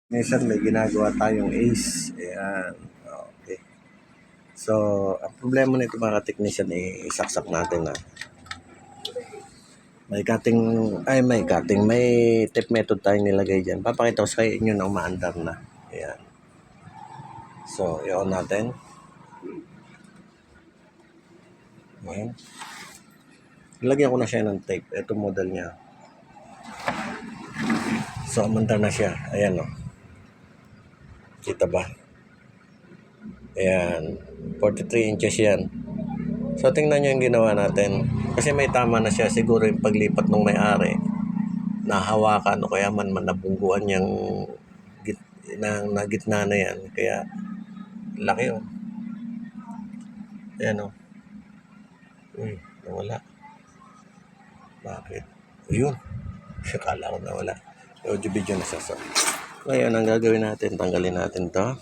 Minsan may ginagawa tayong ace. Ayan. Okay. So, ang problema nito mga technician isaksak natin na may cutting, may tape method tayong nilagay dyan. Papakita ko sa inyo na umaandar na. Ayan. So, i-on natin. Ayan. Lagyan ko na siya ng tape. Ito model niya. So, umandar na siya. Ayan o. Kita ba? Ayan. 43 inches yan. So, tingnan nyo yung ginawa natin. Kasi may tama na siya. Siguro yung paglipat ng may-ari, nahawakan o kaya man nabungguan yung na gitna na yan. Kaya, laki o. Ayan o. Uy, nawala. Bakit? Ayun. Akala ko nawala. Audio-video na siya. So, ngayon, ang gagawin natin, tanggalin natin to.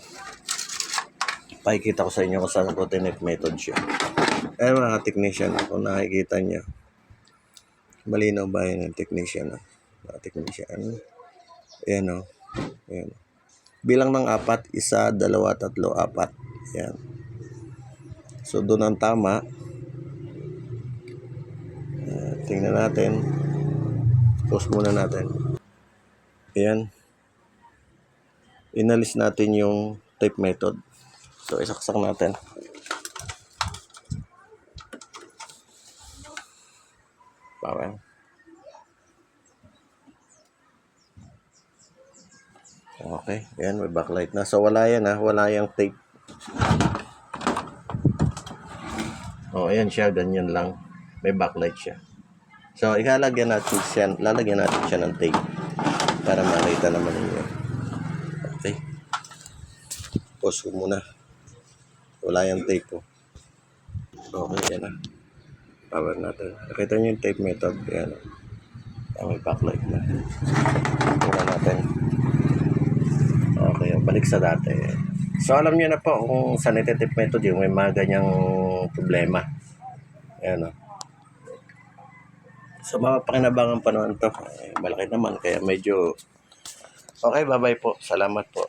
Pakikita ko sa inyo kung saan rotative method siya. Mga technician, kung nakikita nyo, malinaw ba yun yung technician? Mga technician. Ayan o. Ayan. Bilang ng 4, 1, 2, 3, 4. Ayan. So, doon ang tama. Tingnan natin. Pause muna natin. Ayan. Inalis natin yung tape method. So, isaksak natin. Power. Okay. Ayan, may backlight na. So, wala yan ha. Wala yung tape. Ayan siya. Ganyan lang. May backlight siya. So, lalagyan natin siya ng tape para makita naman ninyo. Okay. Pause ko muna. Wala yung tape po. Okay, yan na. Power natin. Nakita nyo yung tape method. Yan. May backlight na. Tingnan natin. Okay, balik sa dati. So, alam nyo na po kung saan tape method yung may mga ganyang problema. Ayan o. So, mapapakinabangan pa naman ito. Malaki naman. Kaya medyo... Okay, bye-bye po. Salamat po.